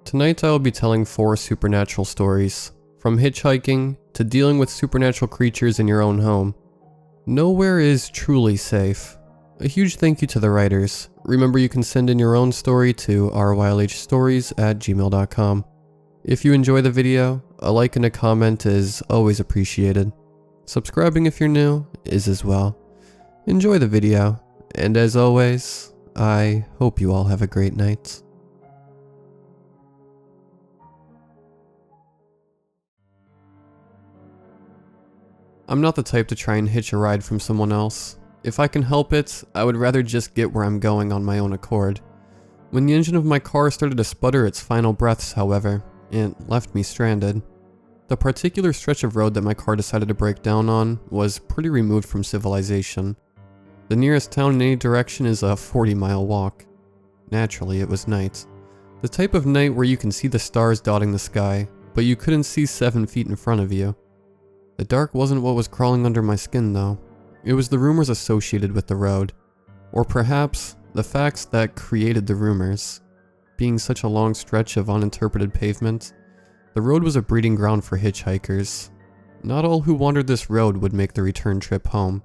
Tonight I will be telling 4 supernatural stories, from hitchhiking to dealing with supernatural creatures in your own home. Nowhere is truly safe. A huge thank you to the writers. Remember, you can send in your own story to rylhstories@gmail.com. If you enjoy the video, a like and a comment is always appreciated. Subscribing if you're new is as well. Enjoy the video, and as always, I hope you all have a great night. I'm not the type to try and hitch a ride from someone else. If I can help it, I would rather just get where I'm going on my own accord. When the engine of my car started to sputter its final breaths, however, it left me stranded. The particular stretch of road that my car decided to break down on was pretty removed from civilization. The nearest town in any direction is a 40-mile walk. Naturally, it was night. The type of night where you can see the stars dotting the sky, but you couldn't see 7 feet in front of you. The dark wasn't what was crawling under my skin, though. It was the rumors associated with the road. Or perhaps, the facts that created the rumors. Being such a long stretch of uninterpreted pavement, the road was a breeding ground for hitchhikers. Not all who wandered this road would make the return trip home.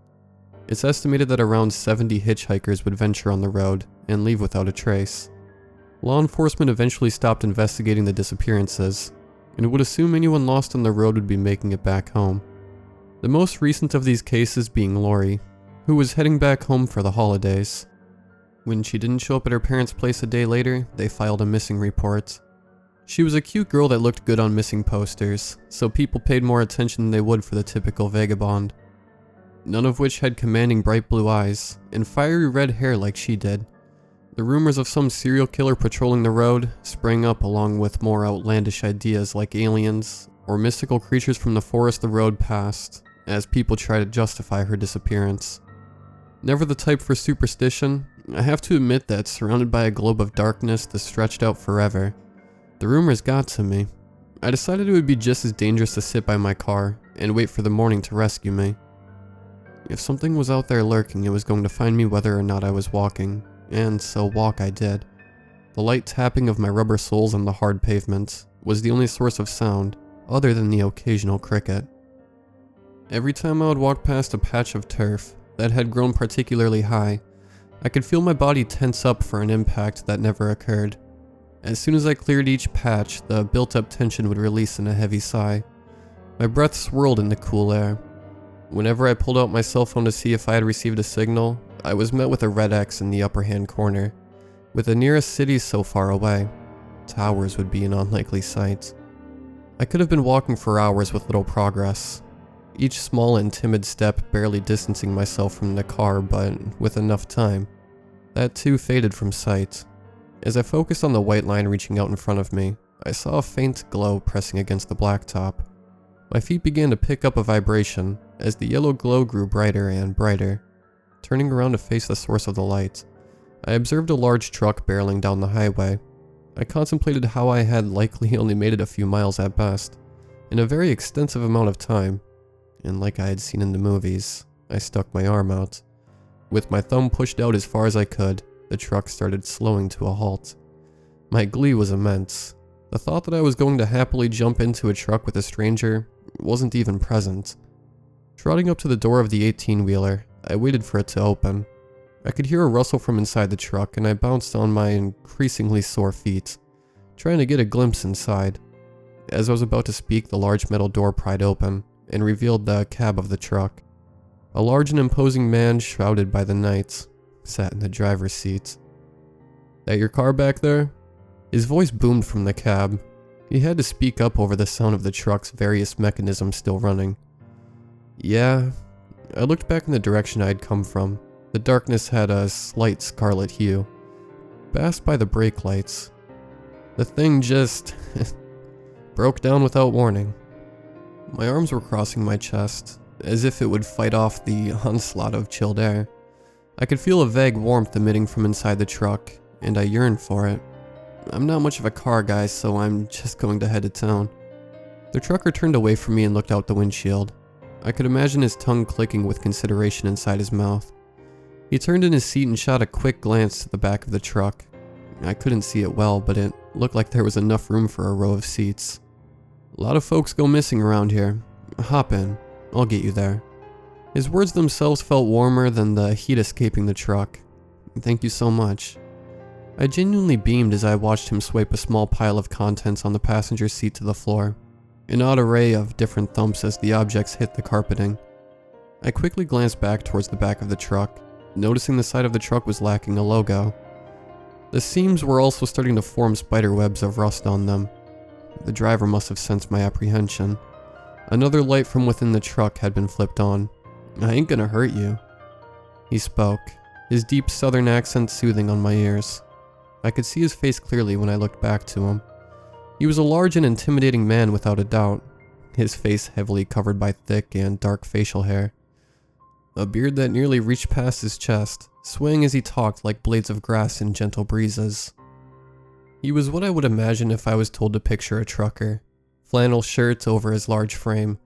It's estimated that around 70 hitchhikers would venture on the road and leave without a trace. Law enforcement eventually stopped investigating the disappearances, and would assume anyone lost on the road would be making it back home. The most recent of these cases being Lori, who was heading back home for the holidays. When she didn't show up at her parents' place a day later, they filed a missing report. She was a cute girl that looked good on missing posters, so people paid more attention than they would for the typical vagabond. None of which had commanding bright blue eyes, and fiery red hair like she did. The rumors of some serial killer patrolling the road sprang up along with more outlandish ideas like aliens or mystical creatures from the forest the road passed, as people try to justify her disappearance. Never the type for superstition, I have to admit that surrounded by a globe of darkness that stretched out forever, the rumors got to me. I decided it would be just as dangerous to sit by my car and wait for the morning to rescue me. If something was out there lurking, it was going to find me whether or not I was walking. And so walk I did. The light tapping of my rubber soles on the hard pavement was the only source of sound, other than the occasional cricket. Every time I would walk past a patch of turf that had grown particularly high, I could feel my body tense up for an impact that never occurred. As soon as I cleared each patch, the built-up tension would release in a heavy sigh. My breath swirled in the cool air. Whenever I pulled out my cell phone to see if I had received a signal, I was met with a red X in the upper hand corner. With the nearest cities so far away, towers would be an unlikely sight. I could have been walking for hours with little progress, each small and timid step barely distancing myself from the car, but with enough time. That too faded from sight. As I focused on the white line reaching out in front of me, I saw a faint glow pressing against the blacktop. My feet began to pick up a vibration as the yellow glow grew brighter and brighter. Turning around to face the source of the light, I observed a large truck barreling down the highway. I contemplated how I had likely only made it a few miles at best, in a very extensive amount of time, and like I had seen in the movies, I stuck my arm out. With my thumb pushed out as far as I could, the truck started slowing to a halt. My glee was immense. The thought that I was going to happily jump into a truck with a stranger wasn't even present. Trotting up to the door of the 18-wheeler, I waited for it to open. I could hear a rustle from inside the truck, and I bounced on my increasingly sore feet, trying to get a glimpse inside. As I was about to speak, the large metal door pried open and revealed the cab of the truck. A large and imposing man, shrouded by the night, sat in the driver's seat. "That your car back there?" His voice boomed from the cab. He had to speak up over the sound of the truck's various mechanisms still running. "Yeah." I looked back in the direction I had come from. The darkness had a slight scarlet hue, masked by the brake lights. The thing just broke down without warning. My arms were crossing my chest, as if it would fight off the onslaught of chilled air. I could feel a vague warmth emitting from inside the truck, and I yearned for it. I'm not much of a car guy, so I'm just going to head to town. The trucker turned away from me and looked out the windshield. I could imagine his tongue clicking with consideration inside his mouth. He turned in his seat and shot a quick glance to the back of the truck. I couldn't see it well, but it Looked like there was enough room for a row of seats. A lot of folks go missing around here. Hop in. I'll get you there. His words themselves felt warmer than the heat escaping the truck. Thank you so much. I genuinely beamed as I watched him swipe a small pile of contents on the passenger seat to the floor. An odd array of different thumps as the objects hit the carpeting. I quickly glanced back towards the back of the truck, noticing the side of the truck was lacking a logo. The seams were also starting to form spider webs of rust on them. The driver must have sensed my apprehension. Another light from within the truck had been flipped on. I ain't gonna hurt you. He spoke, his deep southern accent soothing on my ears. I could see his face clearly when I looked back to him. He was a large and intimidating man without a doubt, his face heavily covered by thick and dark facial hair. A beard that nearly reached past his chest, swaying as he talked like blades of grass in gentle breezes. He was what I would imagine if I was told to picture a trucker. Flannel shirt over his large frame,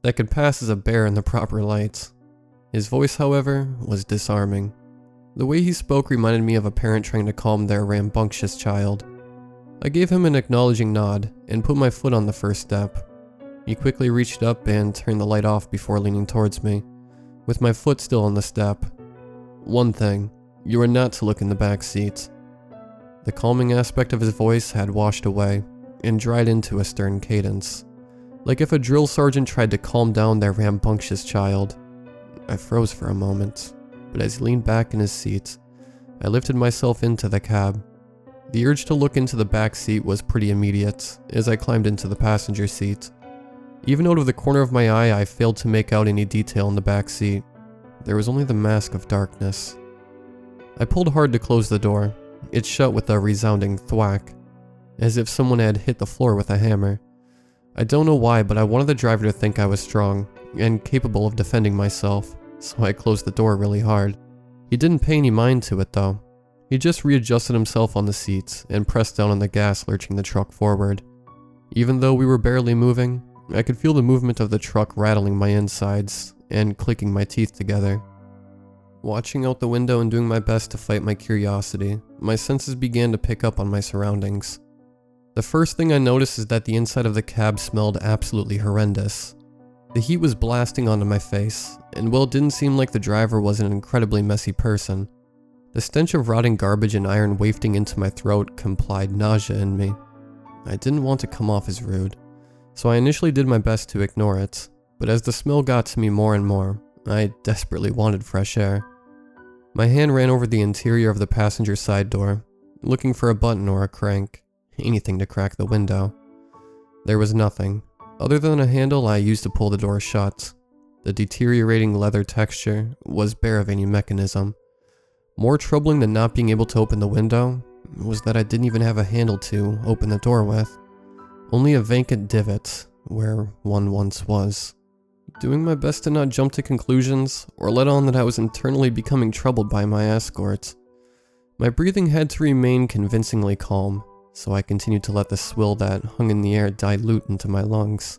that could pass as a bear in the proper lights. His voice, however, was disarming. The way he spoke reminded me of a parent trying to calm their rambunctious child. I gave him an acknowledging nod and put my foot on the first step. He quickly reached up and turned the light off before leaning towards me, with my foot still on the step. One thing, you are not to look in the back seat. The calming aspect of his voice had washed away and dried into a stern cadence, like if a drill sergeant tried to calm down their rambunctious child. I froze for a moment, but as he leaned back in his seat, I lifted myself into the cab. The urge to look into the back seat was pretty immediate as I climbed into the passenger seat. Even out of the corner of my eye, I failed to make out any detail in the back seat. There was only the mask of darkness. I pulled hard to close the door. It shut with a resounding thwack, as if someone had hit the floor with a hammer. I don't know why, but I wanted the driver to think I was strong and capable of defending myself, so I closed the door really hard. He didn't pay any mind to it though. He just readjusted himself on the seats and pressed down on the gas, lurching the truck forward. Even though we were barely moving, I could feel the movement of the truck rattling my insides and clicking my teeth together. Watching out the window and doing my best to fight my curiosity, my senses began to pick up on my surroundings. The first thing I noticed is that the inside of the cab smelled absolutely horrendous. The heat was blasting onto my face, and while it didn't seem like the driver was an incredibly messy person, the stench of rotting garbage and iron wafting into my throat complied nausea in me. I didn't want to come off as rude, so I initially did my best to ignore it, but as the smell got to me more and more, I desperately wanted fresh air. My hand ran over the interior of the passenger side door, looking for a button or a crank, anything to crack the window. There was nothing, other than a handle I used to pull the door shut. The deteriorating leather texture was bare of any mechanism. More troubling than not being able to open the window was that I didn't even have a handle to open the door with, only a vacant divot where one once was. Doing my best to not jump to conclusions or let on that I was internally becoming troubled by my escort, my breathing had to remain convincingly calm, so I continued to let the swill that hung in the air dilute into my lungs.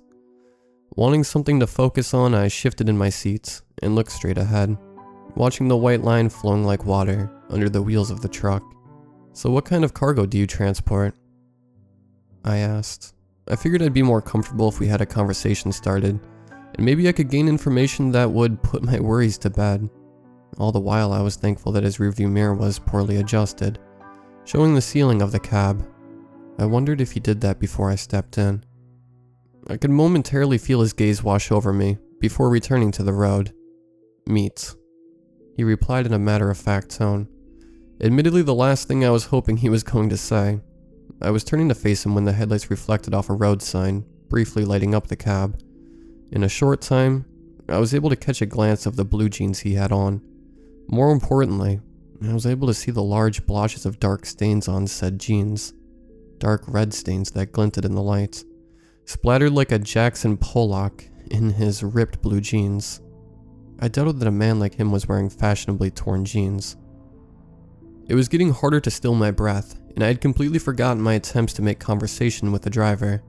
Wanting something to focus on, I shifted in my seat and looked straight ahead, watching the white line flowing like water under the wheels of the truck. "So what kind of cargo do you transport?" I asked. I figured I'd be more comfortable if we had a conversation started, and maybe I could gain information that would put my worries to bed. All the while I was thankful that his rearview mirror was poorly adjusted, showing the ceiling of the cab. I wondered if he did that before I stepped in. I could momentarily feel his gaze wash over me before returning to the road. "Meat," he replied in a matter-of-fact tone. Admittedly, the last thing I was hoping he was going to say. I was turning to face him when the headlights reflected off a road sign, briefly lighting up the cab. In a short time, I was able to catch a glance of the blue jeans he had on. More importantly, I was able to see the large blotches of dark stains on said jeans. Dark red stains that glinted in the light, splattered like a Jackson Pollock in his ripped blue jeans. I doubted that a man like him was wearing fashionably torn jeans. It was getting harder to still my breath, and I had completely forgotten my attempts to make conversation with the driver.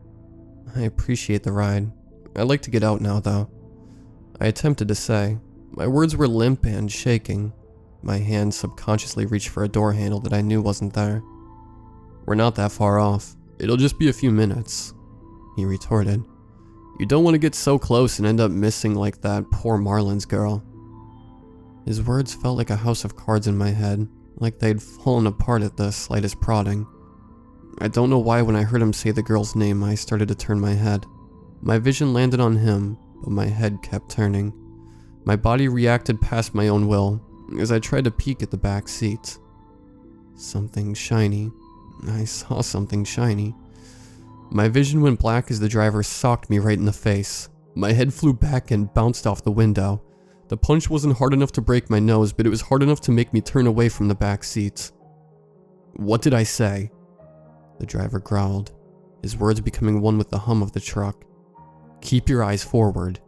"I appreciate the ride. I'd like to get out now, though," I attempted to say. My words were limp and shaking. My hand subconsciously reached for a door handle that I knew wasn't there. We're not that far off. It'll just be a few minutes," he retorted. "You don't want to get so close and end up missing like that poor Marlin's girl." His words felt like a house of cards in my head, like they'd fallen apart at the slightest prodding. I don't know why when I heard him say the girl's name, I started to turn my head. My vision landed on him, but my head kept turning. My body reacted past my own will as I tried to peek at the back seat. Something shiny. I saw something shiny. My vision went black as the driver socked me right in the face. My head flew back and bounced off the window. The punch wasn't hard enough to break my nose, but it was hard enough to make me turn away from the back seat. "What did I say?" The driver growled, his words becoming one with the hum of the truck. "Keep your eyes forward."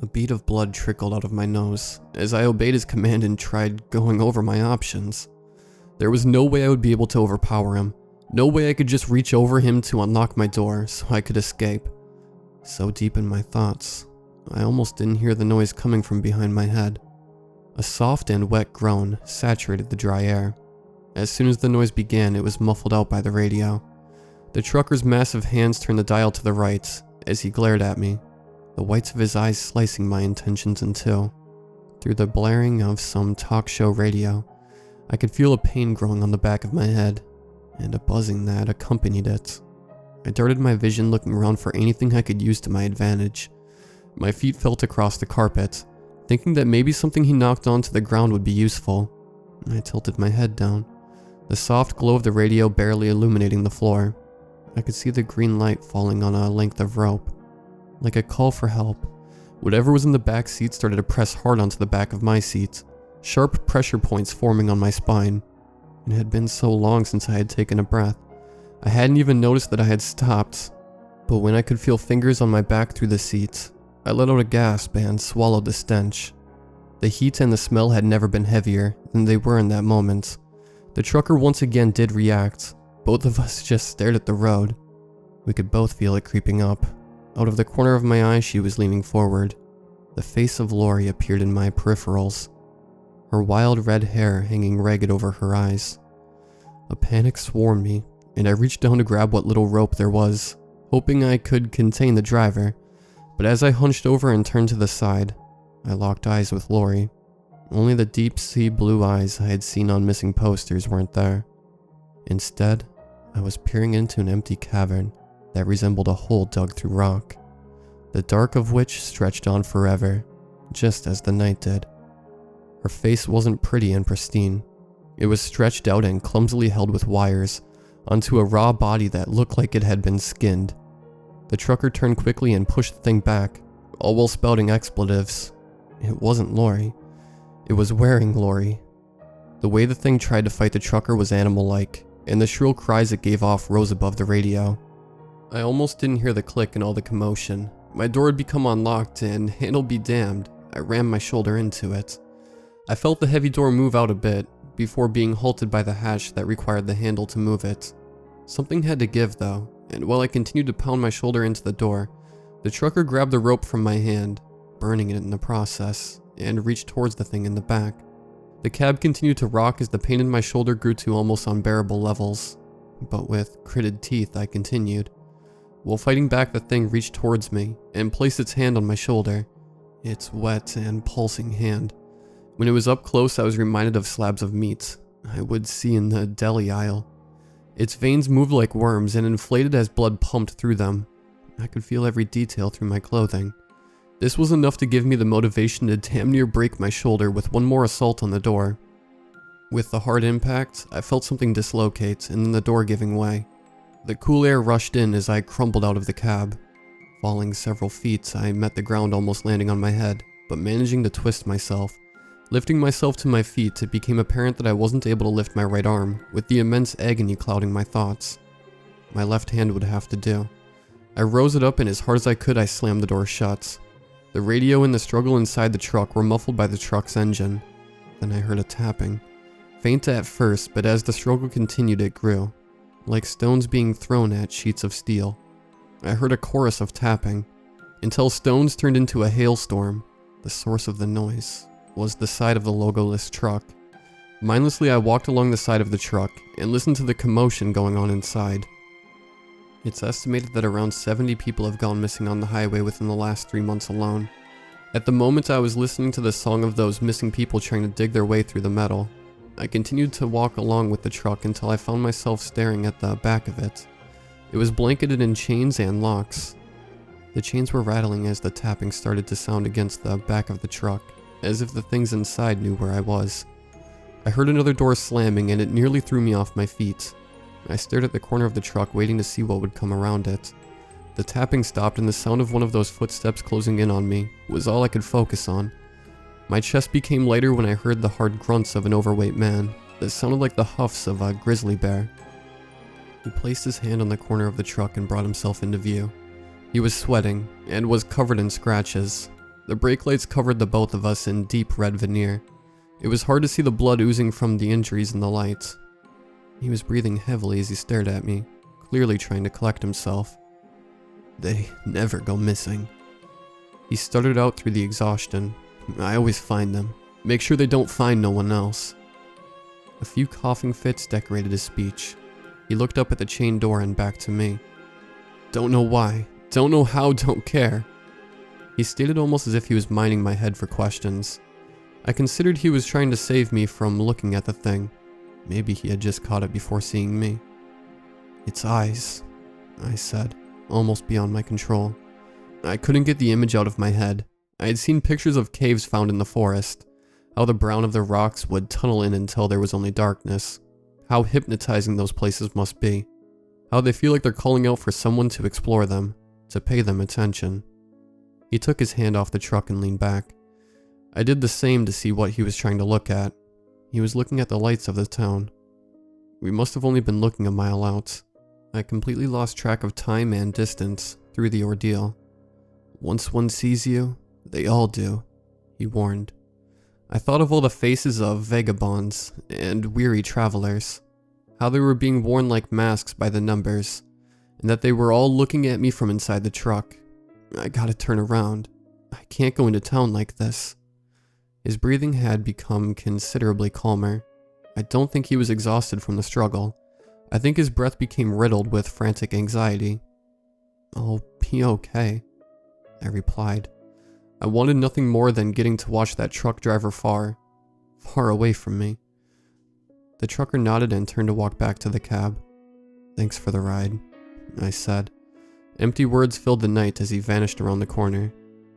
A bead of blood trickled out of my nose as I obeyed his command and tried going over my options. There was no way I would be able to overpower him. No way I could just reach over him to unlock my door so I could escape. So deep in my thoughts, I almost didn't hear the noise coming from behind my head. A soft and wet groan saturated the dry air. As soon as the noise began, it was muffled out by the radio. The trucker's massive hands turned the dial to the right as he glared at me, the whites of his eyes slicing my intentions in two. Through the blaring of some talk show radio, I could feel a pain growing on the back of my head, and a buzzing that accompanied it. I darted my vision looking around for anything I could use to my advantage. My feet felt across the carpet, thinking that maybe something he knocked onto the ground would be useful. I tilted my head down, the soft glow of the radio barely illuminating the floor. I could see the green light falling on a length of rope. Like a call for help, whatever was in the back seat started to press hard onto the back of my seat, sharp pressure points forming on my spine. It had been so long since I had taken a breath. I hadn't even noticed that I had stopped, but when I could feel fingers on my back through the seat, I let out a gasp and swallowed the stench. The heat and the smell had never been heavier than they were in that moment. The trucker once again did react. Both of us just stared at the road. We could both feel it creeping up. Out of the corner of my eye, she was leaning forward. The face of Lori appeared in my peripherals, her wild red hair hanging ragged over her eyes. A panic swarmed me, and I reached down to grab what little rope there was, hoping I could contain the driver. But as I hunched over and turned to the side, I locked eyes with Lori. Only the deep sea blue eyes I had seen on missing posters weren't there. Instead, I was peering into an empty cavern that resembled a hole dug through rock, the dark of which stretched on forever, just as the night did. Her face wasn't pretty and pristine. It was stretched out and clumsily held with wires onto a raw body that looked like it had been skinned. The trucker turned quickly and pushed the thing back, all while spouting expletives. It wasn't Lori. It was wearing Lori. The way the thing tried to fight the trucker was animal-like, and the shrill cries it gave off rose above the radio. I almost didn't hear the click in all the commotion. My door had become unlocked, and handle be damned, I rammed my shoulder into it. I felt the heavy door move out a bit, before being halted by the hatch that required the handle to move it. Something had to give though, and while I continued to pound my shoulder into the door, the trucker grabbed the rope from my hand, burning it in the process, and reached towards the thing in the back. The cab continued to rock as the pain in my shoulder grew to almost unbearable levels, but with gritted teeth I continued. While fighting back, the thing reached towards me and placed its hand on my shoulder, its wet and pulsing hand. When it was up close, I was reminded of slabs of meat I would see in the deli aisle. Its veins moved like worms and inflated as blood pumped through them. I could feel every detail through my clothing. This was enough to give me the motivation to damn near break my shoulder with one more assault on the door. With the hard impact, I felt something dislocate and then the door giving way. The cool air rushed in as I crumpled out of the cab. Falling several feet, I met the ground almost landing on my head, but managing to twist myself. Lifting myself to my feet, it became apparent that I wasn't able to lift my right arm, with the immense agony clouding my thoughts. My left hand would have to do. I rose it up and as hard as I could I slammed the door shut. The radio and the struggle inside the truck were muffled by the truck's engine. Then I heard a tapping. Faint at first, but as the struggle continued it grew, like stones being thrown at sheets of steel. I heard a chorus of tapping, until stones turned into a hailstorm. The source of the noise was the side of the logoless truck. Mindlessly, I walked along the side of the truck and listened to the commotion going on inside. It's estimated that around 70 people have gone missing on the highway within the last 3 months alone. At the moment I was listening to the song of those missing people trying to dig their way through the metal, I continued to walk along with the truck until I found myself staring at the back of it. It was blanketed in chains and locks. The chains were rattling as the tapping started to sound against the back of the truck, as if the things inside knew where I was. I heard another door slamming and it nearly threw me off my feet. I stared at the corner of the truck waiting to see what would come around it. The tapping stopped and the sound of one of those footsteps closing in on me was all I could focus on. My chest became lighter when I heard the hard grunts of an overweight man that sounded like the huffs of a grizzly bear. He placed his hand on the corner of the truck and brought himself into view. He was sweating and was covered in scratches. The brake lights covered the both of us in deep red veneer. It was hard to see the blood oozing from the injuries in the light. He was breathing heavily as he stared at me, clearly trying to collect himself. "They never go missing." He stuttered out through the exhaustion. "I always find them. Make sure they don't find no one else." A few coughing fits decorated his speech. He looked up at the chain door and back to me. "Don't know why. Don't know how. Don't care." He stated almost as if he was mining my head for questions. I considered he was trying to save me from looking at the thing. Maybe he had just caught it before seeing me. "Its eyes," I said, almost beyond my control. I couldn't get the image out of my head. I had seen pictures of caves found in the forest, how the brown of the rocks would tunnel in until there was only darkness, how hypnotizing those places must be, how they feel like they're calling out for someone to explore them, to pay them attention. He took his hand off the truck and leaned back. I did the same to see what he was trying to look at. He was looking at the lights of the town. We must have only been looking a mile out. I completely lost track of time and distance through the ordeal. "Once one sees you, they all do," he warned. I thought of all the faces of vagabonds and weary travelers, how they were being worn like masks by the numbers, and that they were all looking at me from inside the truck. I gotta turn around. I can't go into town like this. His breathing had become considerably calmer. I don't think he was exhausted from the struggle. I think his breath became riddled with frantic anxiety. "I'll be okay," I replied. I wanted nothing more than getting to watch that truck driver far away from me. The trucker nodded and turned to walk back to the cab. "Thanks for the ride," I said. Empty words filled the night as he vanished around the corner.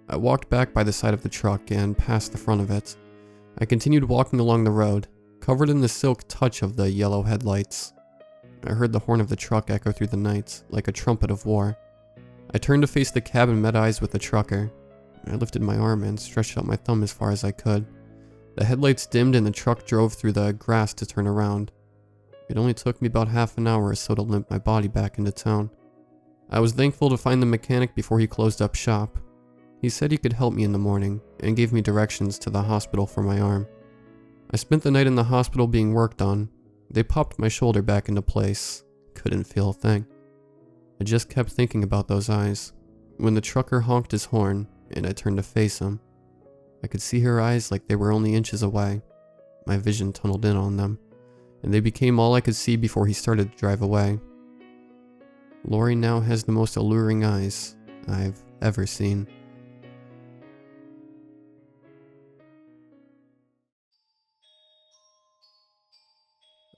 I walked back by the side of the truck and past the front of it. I continued walking along the road, covered in the silk touch of the yellow headlights. I heard the horn of the truck echo through the night, like a trumpet of war. I turned to face the cab and met eyes with the trucker. I lifted my arm and stretched out my thumb as far as I could. The headlights dimmed and the truck drove through the grass to turn around. It only took me about half an hour or so to limp my body back into town. I was thankful to find the mechanic before he closed up shop. He said he could help me in the morning and gave me directions to the hospital for my arm. I spent the night in the hospital being worked on. They popped my shoulder back into place. Couldn't feel a thing. I just kept thinking about those eyes. When the trucker honked his horn and I turned to face him, I could see her eyes like they were only inches away. My vision tunneled in on them, and they became all I could see before he started to drive away. Lori now has the most alluring eyes I've ever seen.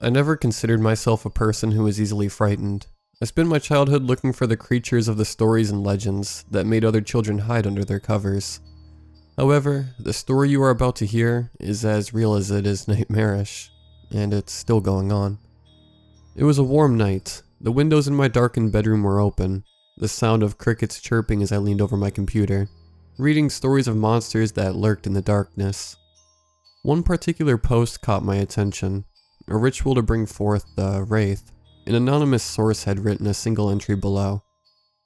I never considered myself a person who was easily frightened. I spent my childhood looking for the creatures of the stories and legends that made other children hide under their covers. However, the story you are about to hear is as real as it is nightmarish, and it's still going on. It was a warm night. The windows in my darkened bedroom were open, the sound of crickets chirping as I leaned over my computer, reading stories of monsters that lurked in the darkness. One particular post caught my attention. A ritual to bring forth the Wraith. An anonymous source had written a single entry below.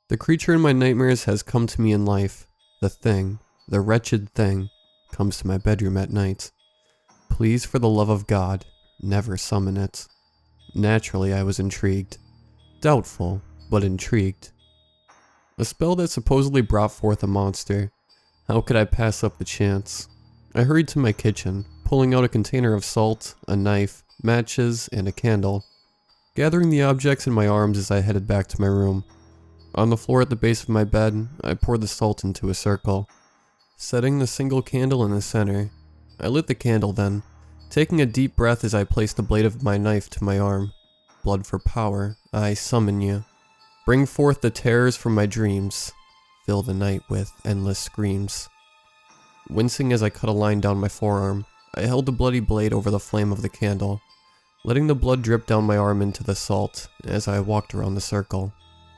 "The creature in my nightmares has come to me in life. The thing, the wretched thing, comes to my bedroom at night. Please, for the love of God, never summon it." Naturally, I was intrigued. Doubtful, but intrigued. A spell that supposedly brought forth a monster. How could I pass up the chance? I hurried to my kitchen, pulling out a container of salt, a knife, matches, and a candle, gathering the objects in my arms as I headed back to my room. On the floor at the base of my bed, I poured the salt into a circle, setting the single candle in the center. I lit the candle then, taking a deep breath as I placed the blade of my knife to my arm. Blood for power, I summon you. Bring forth the terrors from my dreams. Fill the night with endless screams. Wincing as I cut a line down my forearm, I held the bloody blade over the flame of the candle, letting the blood drip down my arm into the salt as I walked around the circle.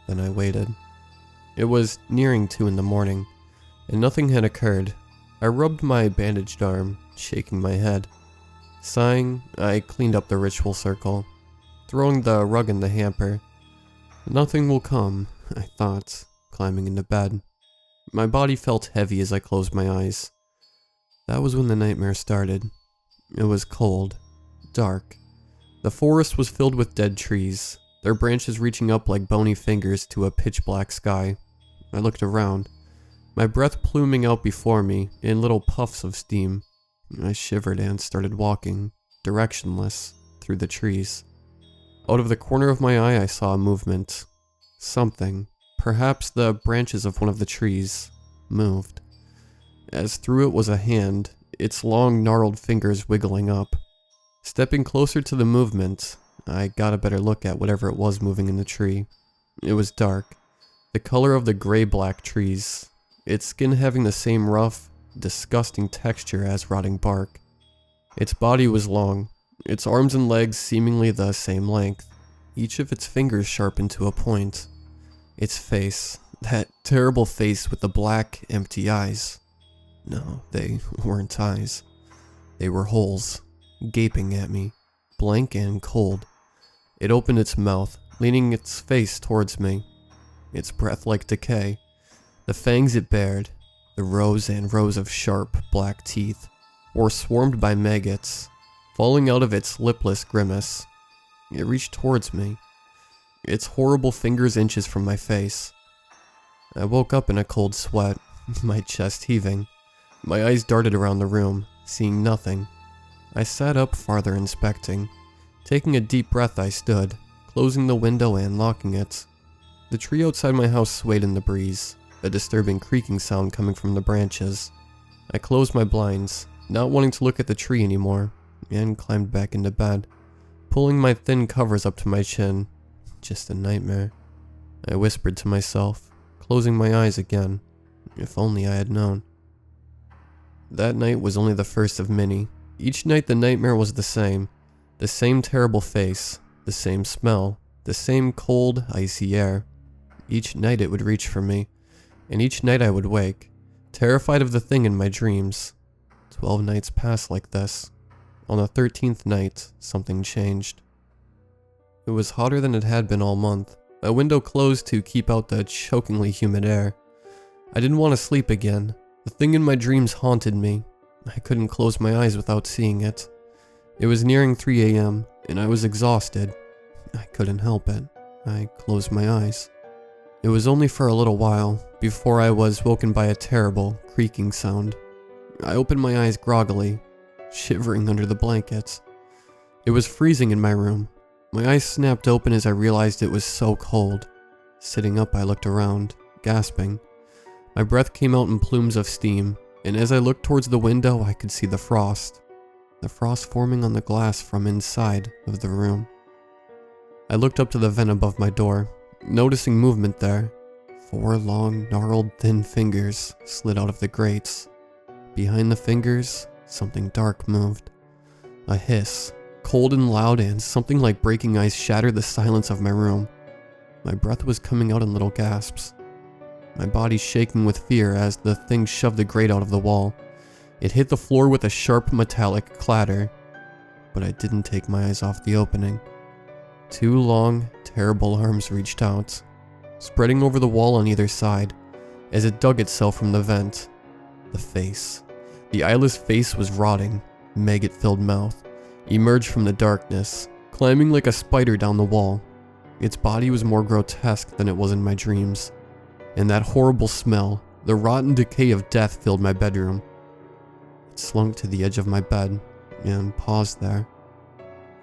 Then I waited. It was nearing 2 in the morning, and nothing had occurred. I rubbed my bandaged arm, shaking my head. Sighing, I cleaned up the ritual circle, throwing the rug in the hamper. Nothing will come, I thought, climbing into bed. My body felt heavy as I closed my eyes. That was when the nightmare started. It was cold, dark. The forest was filled with dead trees, their branches reaching up like bony fingers to a pitch-black sky. I looked around, my breath pluming out before me in little puffs of steam. I shivered and started walking, directionless, through the trees. Out of the corner of my eye I saw a movement. Something, perhaps the branches of one of the trees, moved. As through it was a hand, its long gnarled fingers wiggling up. Stepping closer to the movement, I got a better look at whatever it was moving in the tree. It was dark, the color of the gray-black trees, its skin having the same rough, disgusting texture as rotting bark. Its body was long, its arms and legs seemingly the same length, each of its fingers sharpened to a point. Its face, that terrible face with the black, empty eyes. No, they weren't eyes. They were holes, gaping at me, blank and cold. It opened its mouth, leaning its face towards me. Its breath like decay. The fangs it bared, the rows and rows of sharp, black teeth, were swarmed by maggots, falling out of its lipless grimace. It reached towards me, its horrible fingers inches from my face. I woke up in a cold sweat, my chest heaving. My eyes darted around the room, seeing nothing. I sat up farther, inspecting. Taking a deep breath, I stood, closing the window and locking it. The tree outside my house swayed in the breeze, a disturbing creaking sound coming from the branches. I closed my blinds, not wanting to look at the tree anymore, and climbed back into bed, pulling my thin covers up to my chin. Just a nightmare, I whispered to myself, closing my eyes again. If only I had known. That night was only the first of many. Each night the nightmare was the same terrible face, the same smell, the same cold, icy air. Each night it would reach for me, and each night I would wake, terrified of the thing in my dreams. 12 nights passed like this. On the 13th night, something changed. It was hotter than it had been all month. My window closed to keep out the chokingly humid air. I didn't want to sleep again. The thing in my dreams haunted me. I couldn't close my eyes without seeing it. It was nearing 3 a.m., and I was exhausted. I couldn't help it. I closed my eyes. It was only for a little while, before I was woken by a terrible, creaking sound. I opened my eyes groggily, shivering under the blankets. It was freezing in my room. My eyes snapped open as I realized it was so cold. Sitting up, I looked around, gasping. My breath came out in plumes of steam, and as I looked towards the window, I could see the frost forming on the glass from inside of the room. I looked up to the vent above my door, noticing movement there. 4 long, gnarled, thin fingers slid out of the grates. Behind the fingers, something dark moved. A hiss, cold and loud, and something like breaking ice shattered the silence of my room. My breath was coming out in little gasps. My body shaking with fear as the thing shoved the grate out of the wall. It hit the floor with a sharp metallic clatter, but I didn't take my eyes off the opening. 2 long, terrible arms reached out, spreading over the wall on either side, as it dug itself from the vent. The face. The eyeless face was rotting, maggot-filled mouth, emerged from the darkness, climbing like a spider down the wall. Its body was more grotesque than it was in my dreams. And that horrible smell, the rotten decay of death, filled my bedroom. It slunk to the edge of my bed, and paused there.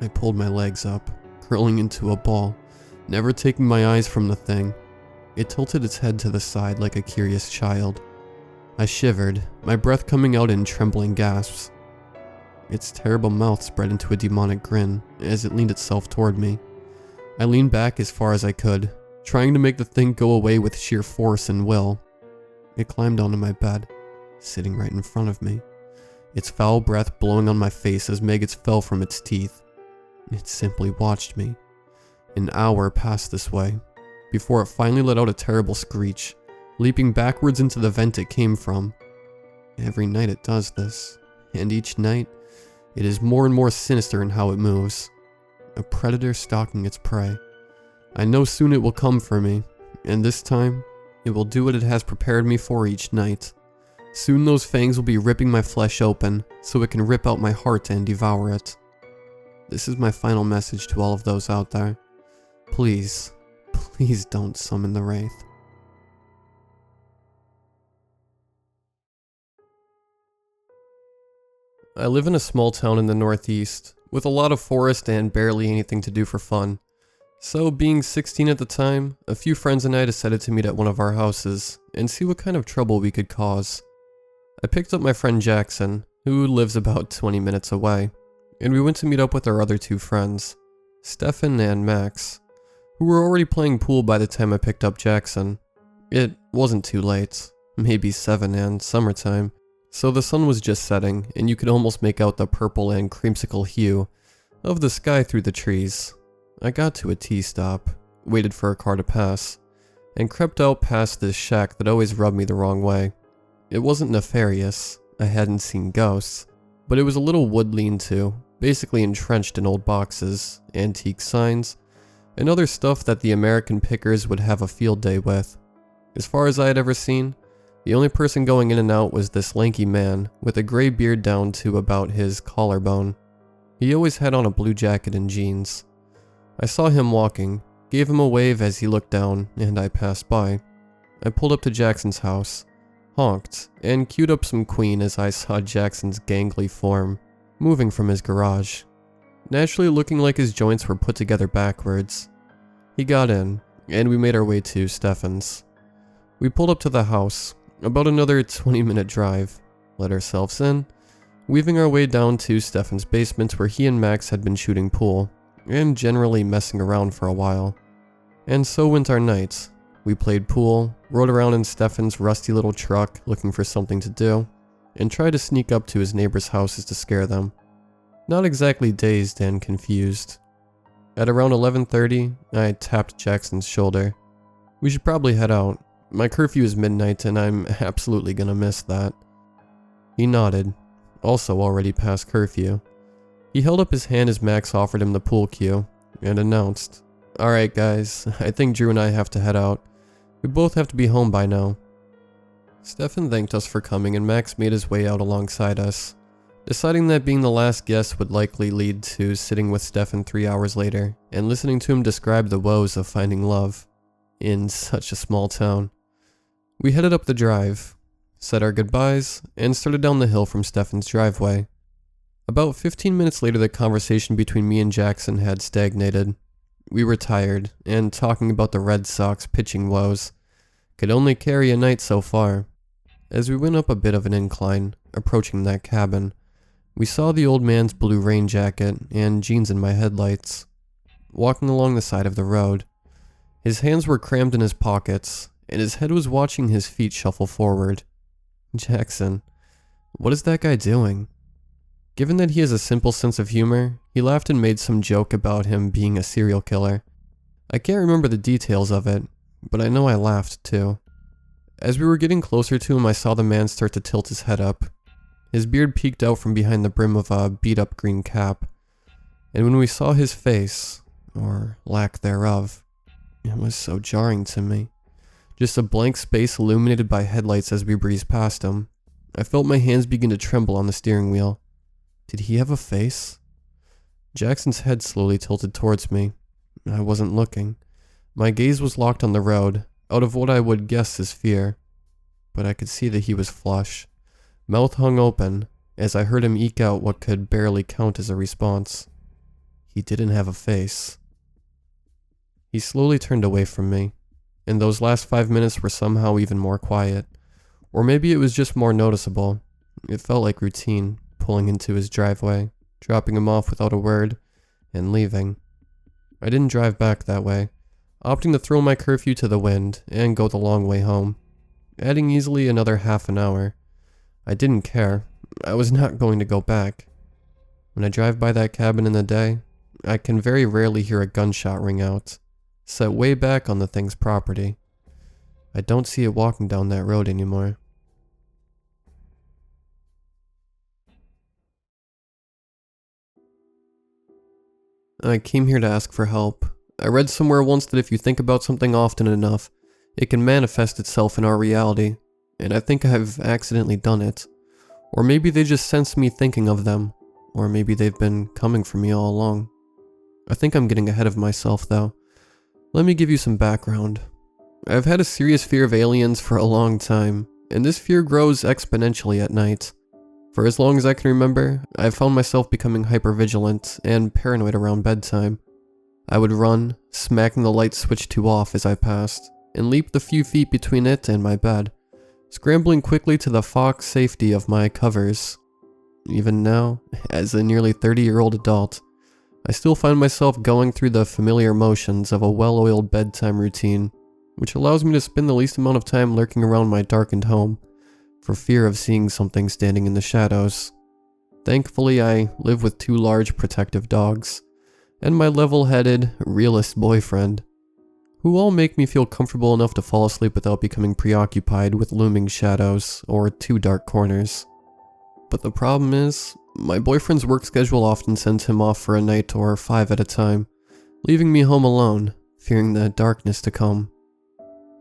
I pulled my legs up, curling into a ball, never taking my eyes from the thing. It tilted its head to the side like a curious child. I shivered, my breath coming out in trembling gasps. Its terrible mouth spread into a demonic grin as it leaned itself toward me. I leaned back as far as I could, trying to make the thing go away with sheer force and will. It climbed onto my bed, sitting right in front of me, its foul breath blowing on my face as maggots fell from its teeth. It simply watched me. An hour passed this way, before it finally let out a terrible screech, leaping backwards into the vent it came from. Every night it does this, and each night, it is more and more sinister in how it moves. A predator stalking its prey. I know soon it will come for me, and this time, it will do what it has prepared me for each night. Soon those fangs will be ripping my flesh open, so it can rip out my heart and devour it. This is my final message to all of those out there. Please, please don't summon the Wraith. I live in a small town in the northeast, with a lot of forest and barely anything to do for fun. So, being 16 at the time, a few friends and I decided to meet at one of our houses, and see what kind of trouble we could cause. I picked up my friend Jackson, who lives about 20 minutes away, and we went to meet up with our other two friends, Stefan and Max, who were already playing pool by the time I picked up Jackson. It wasn't too late, maybe 7 and summertime, so the sun was just setting, and you could almost make out the purple and creamsicle hue of the sky through the trees. I got to a T-stop, waited for a car to pass, and crept out past this shack that always rubbed me the wrong way. It wasn't nefarious, I hadn't seen ghosts, but it was a little wood lean-to, basically entrenched in old boxes, antique signs, and other stuff that the American pickers would have a field day with. As far as I had ever seen, the only person going in and out was this lanky man with a gray beard down to about his collarbone. He always had on a blue jacket and jeans. I saw him walking, gave him a wave as he looked down, and I passed by. I pulled up to Jackson's house, honked, and queued up some Queen as I saw Jackson's gangly form moving from his garage, naturally looking like his joints were put together backwards. He got in, and we made our way to Stefan's. We pulled up to the house, about another 20-minute drive, let ourselves in, weaving our way down to Stefan's basement where he and Max had been shooting pool, and generally messing around for a while. And so went our nights. We played pool, rode around in Stefan's rusty little truck looking for something to do, and tried to sneak up to his neighbors' houses to scare them. Not exactly dazed and confused. At around 11:30, I tapped Jackson's shoulder. We should probably head out. My curfew is midnight and I'm absolutely gonna miss that. He nodded, also already past curfew. He held up his hand as Max offered him the pool cue, and announced, "Alright guys, I think Drew and I have to head out. We both have to be home by now." Stefan thanked us for coming and Max made his way out alongside us, deciding that being the last guest would likely lead to sitting with Stefan 3 hours later and listening to him describe the woes of finding love in such a small town. We headed up the drive, said our goodbyes, and started down the hill from Stefan's driveway. About 15 minutes later, the conversation between me and Jackson had stagnated. We were tired, and talking about the Red Sox pitching woes could only carry a night so far. As we went up a bit of an incline, approaching that cabin, we saw the old man's blue rain jacket and jeans in my headlights, walking along the side of the road. His hands were crammed in his pockets, and his head was watching his feet shuffle forward. Jackson, what is that guy doing? Given that he has a simple sense of humor, he laughed and made some joke about him being a serial killer. I can't remember the details of it, but I know I laughed too. As we were getting closer to him, I saw the man start to tilt his head up. His beard peeked out from behind the brim of a beat-up green cap, and when we saw his face, or lack thereof, it was so jarring to me. Just a blank space illuminated by headlights as we breezed past him. I felt my hands begin to tremble on the steering wheel. Did he have a face? Jackson's head slowly tilted towards me. I wasn't looking. My gaze was locked on the road, out of what I would guess is fear. But I could see that he was flush, mouth hung open, as I heard him eke out what could barely count as a response. He didn't have a face. He slowly turned away from me, and those last 5 minutes were somehow even more quiet. Or maybe it was just more noticeable. It felt like routine, pulling into his driveway, dropping him off without a word, and leaving. I didn't drive back that way, opting to throw my curfew to the wind and go the long way home, adding easily another half an hour. I didn't care. I was not going to go back. When I drive by that cabin in the day, I can very rarely hear a gunshot ring out, set way back on the thing's property. I don't see it walking down that road anymore. I came here to ask for help. I read somewhere once that if you think about something often enough, it can manifest itself in our reality, and I think I've accidentally done it. Or maybe they just sense me thinking of them, or maybe they've been coming for me all along. I think I'm getting ahead of myself though. Let me give you some background. I've had a serious fear of aliens for a long time, and this fear grows exponentially at night. For as long as I can remember, I've found myself becoming hypervigilant and paranoid around bedtime. I would run, smacking the light switch to off as I passed, and leap the few feet between it and my bed, scrambling quickly to the Fox safety of my covers. Even now, as a nearly 30-year-old adult, I still find myself going through the familiar motions of a well-oiled bedtime routine, which allows me to spend the least amount of time lurking around my darkened home, for fear of seeing something standing in the shadows. Thankfully, I live with 2 large protective dogs, and my level-headed, realist boyfriend, who all make me feel comfortable enough to fall asleep without becoming preoccupied with looming shadows or too dark corners. But the problem is, my boyfriend's work schedule often sends him off for a night or 5 at a time, leaving me home alone, fearing the darkness to come.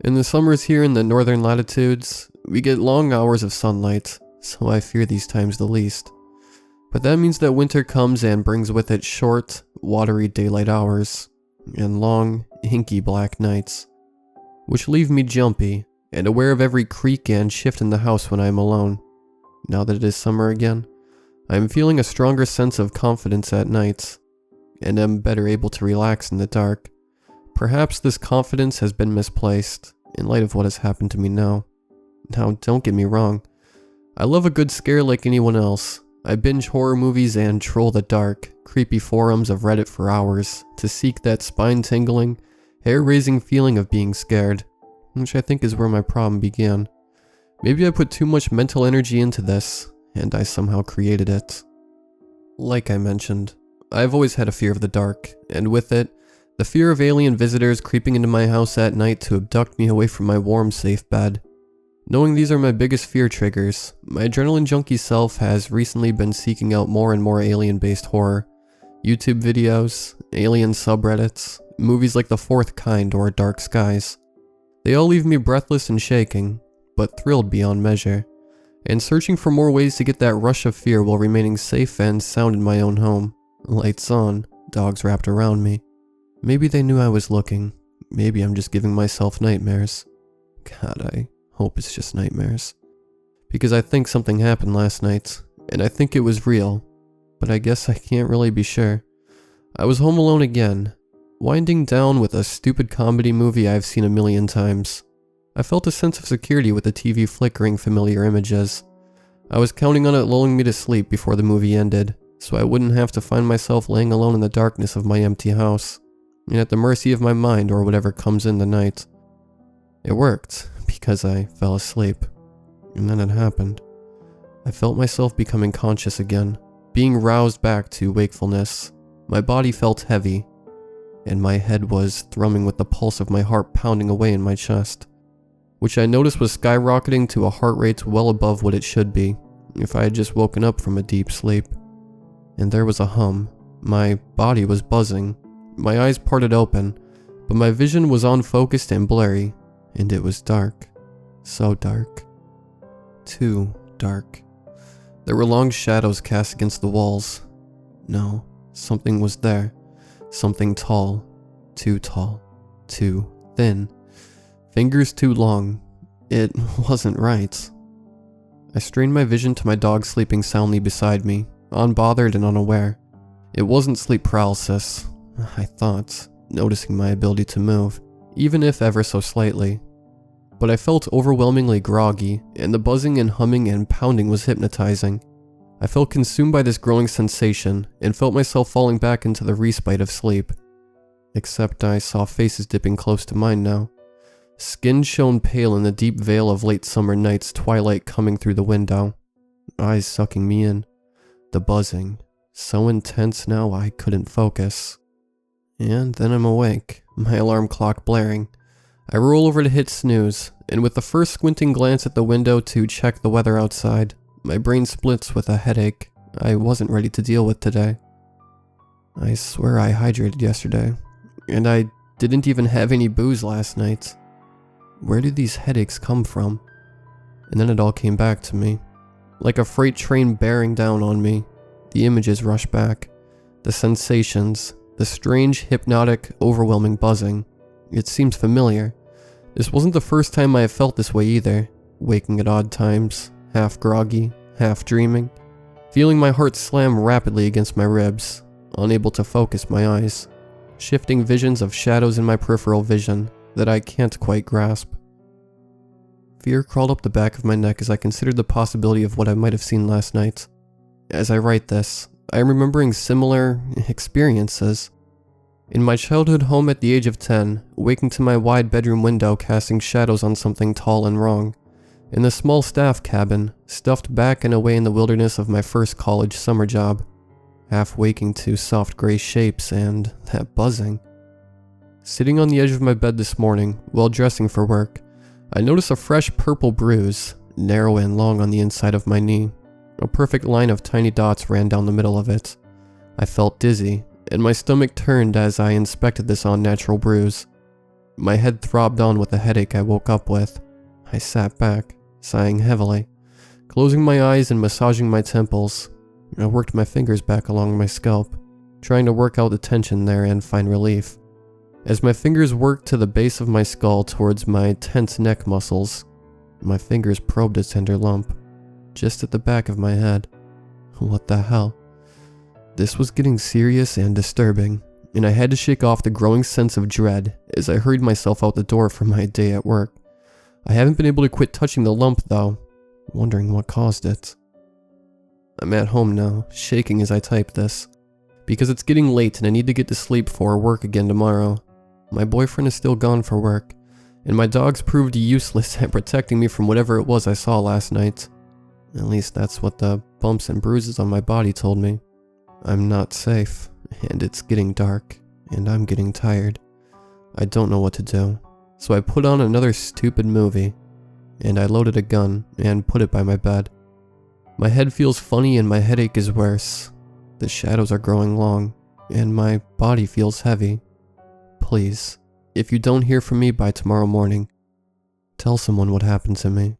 In the summers here in the northern latitudes, we get long hours of sunlight, so I fear these times the least. But that means that winter comes and brings with it short, watery daylight hours, and long, inky black nights, which leave me jumpy and aware of every creak and shift in the house when I am alone. Now that it is summer again, I am feeling a stronger sense of confidence at nights, and am better able to relax in the dark. Perhaps this confidence has been misplaced, in light of what has happened to me now. Now, don't get me wrong, I love a good scare like anyone else. I binge horror movies and troll the dark, creepy forums of Reddit for hours to seek that spine-tingling, hair-raising feeling of being scared, which I think is where my problem began. Maybe I put too much mental energy into this, and I somehow created it. Like I mentioned, I've always had a fear of the dark, and with it, the fear of alien visitors creeping into my house at night to abduct me away from my warm, safe bed. Knowing these are my biggest fear triggers, my adrenaline junkie self has recently been seeking out more and more alien-based horror. YouTube videos, alien subreddits, movies like The Fourth Kind or Dark Skies. They all leave me breathless and shaking, but thrilled beyond measure, and searching for more ways to get that rush of fear while remaining safe and sound in my own home. Lights on, dogs wrapped around me. Maybe they knew I was looking. Maybe I'm just giving myself nightmares. God, I hope it's just nightmares. Because I think something happened last night, and I think it was real, but I guess I can't really be sure. I was home alone again, winding down with a stupid comedy movie I've seen a million times. I felt a sense of security with the TV flickering familiar images. I was counting on it lulling me to sleep before the movie ended, so I wouldn't have to find myself laying alone in the darkness of my empty house, and at the mercy of my mind or whatever comes in the night. It worked, because I fell asleep. And then it happened. I felt myself becoming conscious again, being roused back to wakefulness. My body felt heavy, and my head was thrumming with the pulse of my heart pounding away in my chest, which I noticed was skyrocketing to a heart rate well above what it should be, if I had just woken up from a deep sleep. And there was a hum. My body was buzzing. My eyes parted open, but my vision was unfocused and blurry, and it was dark. So dark. Too dark. There were long shadows cast against the walls. No, something was there. Something tall. Too thin. Fingers too long. It wasn't right. I strained my vision to my dog sleeping soundly beside me, unbothered and unaware. It wasn't sleep paralysis, I thought, noticing my ability to move, even if ever so slightly. But I felt overwhelmingly groggy, and the buzzing and humming and pounding was hypnotizing. I felt consumed by this growing sensation, and felt myself falling back into the respite of sleep. Except I saw faces dipping close to mine now. Skin shone pale in the deep veil of late summer night's twilight coming through the window. Eyes sucking me in. The buzzing, so intense now I couldn't focus. And then I'm awake, my alarm clock blaring. I roll over to hit snooze, and with the first squinting glance at the window to check the weather outside, my brain splits with a headache I wasn't ready to deal with today. I swear I hydrated yesterday, and I didn't even have any booze last night. Where did these headaches come from? And then it all came back to me. Like a freight train bearing down on me, the images rush back. The sensations, the strange, hypnotic, overwhelming buzzing. It seems familiar. This wasn't the first time I have felt this way either, waking at odd times, half groggy, half dreaming, feeling my heart slam rapidly against my ribs, unable to focus my eyes, shifting visions of shadows in my peripheral vision that I can't quite grasp. Fear crawled up the back of my neck as I considered the possibility of what I might have seen last night. As I write this, I am remembering similar experiences. In my childhood home at the age of 10, waking to my wide bedroom window casting shadows on something tall and wrong. In the small staff cabin, stuffed back and away in the wilderness of my first college summer job. Half waking to soft gray shapes and that buzzing. Sitting on the edge of my bed this morning, while dressing for work, I noticed a fresh purple bruise, narrow and long on the inside of my knee. A perfect line of tiny dots ran down the middle of it. I felt dizzy, and my stomach turned as I inspected this unnatural bruise. My head throbbed on with the headache I woke up with. I sat back, sighing heavily, closing my eyes and massaging my temples. I worked my fingers back along my scalp, trying to work out the tension there and find relief. As my fingers worked to the base of my skull towards my tense neck muscles, my fingers probed a tender lump, just at the back of my head. What the hell? This was getting serious and disturbing, and I had to shake off the growing sense of dread as I hurried myself out the door for my day at work. I haven't been able to quit touching the lump though, wondering what caused it. I'm at home now, shaking as I type this, because it's getting late and I need to get to sleep for work again tomorrow. My boyfriend is still gone for work, and my dogs proved useless at protecting me from whatever it was I saw last night. At least that's what the bumps and bruises on my body told me. I'm not safe, and it's getting dark, and I'm getting tired. I don't know what to do, so I put on another stupid movie, and I loaded a gun and put it by my bed. My head feels funny and my headache is worse. The shadows are growing long, and my body feels heavy. Please, if you don't hear from me by tomorrow morning, tell someone what happened to me.